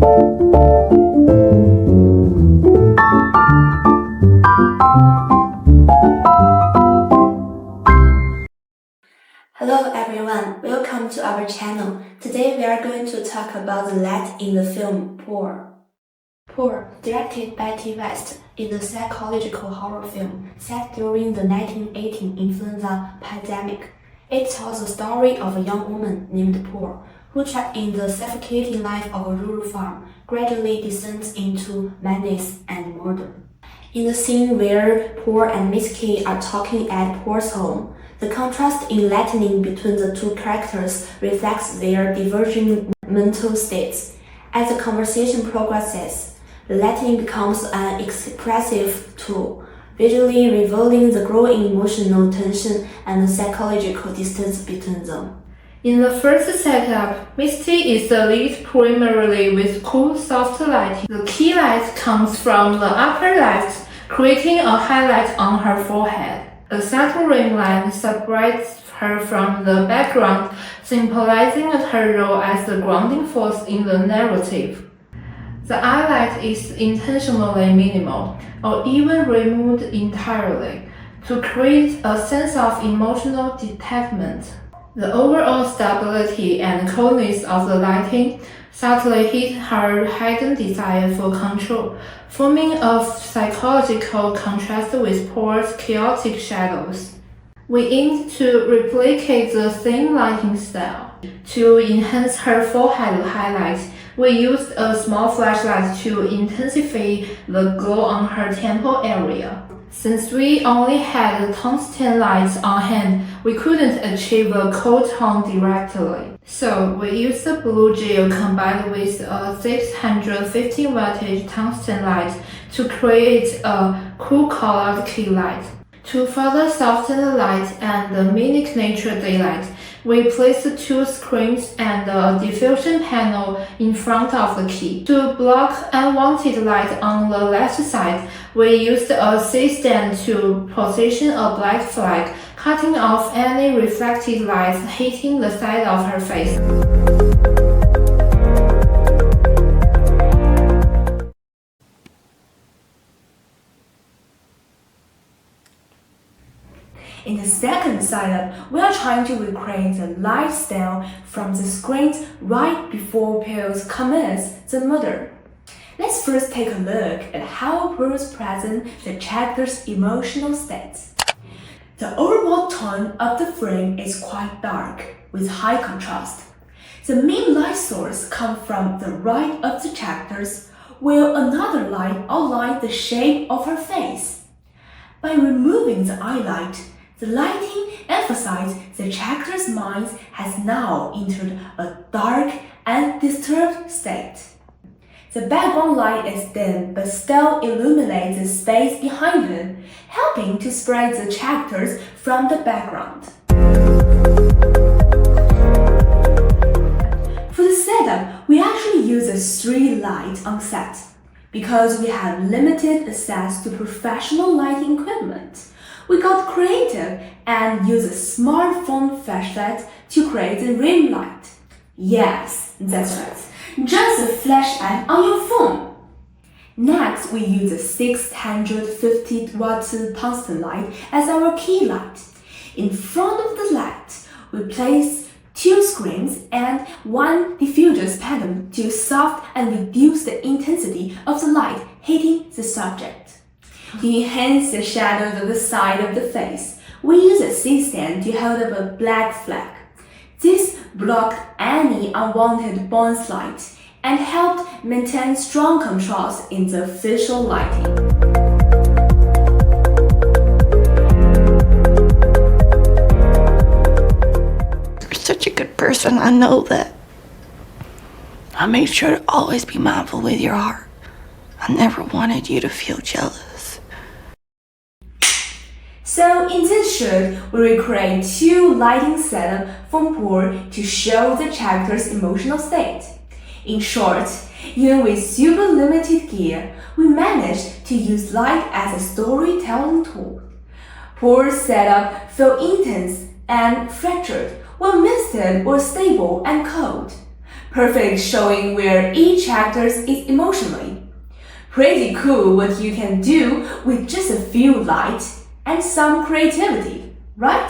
Hello everyone, welcome to our channel. Today we are going to talk about the light in the film Poor. Poor, directed by T. West, is a psychological horror film set during the 1918 influenza pandemic. It tells the story of a young woman named Poor, who trapped in the suffocating life of a rural farm, gradually descends into madness and murder. In the scene where Poor and Miss K are talking at Poor's home, the contrast in lightning between the two characters reflects their diverging mental states. As the conversation progresses, the lightning becomes an expressive tool, visually revealing the growing emotional tension and the psychological distance between them. In the first setup, Misty is the lead primarily with cool, soft lighting. The key light comes from the upper left, creating a highlight on her forehead. A subtle ring light separates her from the background, symbolizing her role as the grounding force in the narrative. The eye light is intentionally minimal, or even removed entirely, to create a sense of emotional detachment. The overall stability and coolness of the lighting subtly hit her hidden desire for control, forming a psychological contrast with Poor's chaotic shadows. We aimed to replicate the same lighting style. To enhance her forehead highlight, we used a small flashlight to intensify the glow on her temple area. Since we only had tungsten lights on hand, we couldn't achieve a cool tone directly. So we used the blue gel combined with a 650 wattage tungsten light to create a cool colored key light. To further soften the light and mimic nature daylight, we placed two screens and a diffusion panel in front of the key. To block unwanted light on the left side, we used a C-stand to position a black flag, cutting off any reflected light hitting the side of her face. In the second setup, we are trying to recreate the lifestyle from the screens right before Pearls commits the murder. Let's first take a look at how Pearls present the character's emotional states. The overall tone of the frame is quite dark, with high contrast. The main light source comes from the right of the characters, while another light outlines the shape of her face. By removing the eye light, the lighting emphasizes the character's mind has now entered a dark and disturbed state. The background light is dim but still illuminates the space behind her, helping to separate the characters from the background. For the setup, we actually use a street light on set. Because we have limited access to professional lighting equipment, we got creative and used a smartphone flashlight to create the rim light. Yes, that's right, just a flashlight on your phone. Next, we use a 650 watt tungsten light as our key light. In front of the light, we place two screens and one diffuser panel to soften and reduce the intensity of the light hitting the subject. To enhance the shadows of the side of the face, we use a C-stand to hold up a black flag. This blocked any unwanted bounce light and helped maintain strong contrast in the visual lighting. You're such a good person, I know that. I made sure to always be mindful with your heart. I never wanted you to feel jealous. So in this shot, we recreate two lighting setups from Poor to show the character's emotional state. In short, even with super limited gear, we managed to use light as a storytelling tool. Poor's setup felt intense and fractured, while Misted was stable and cold. perfect showing where each actor is emotionally. Pretty cool what you can do with just a few lights and some creativity, right?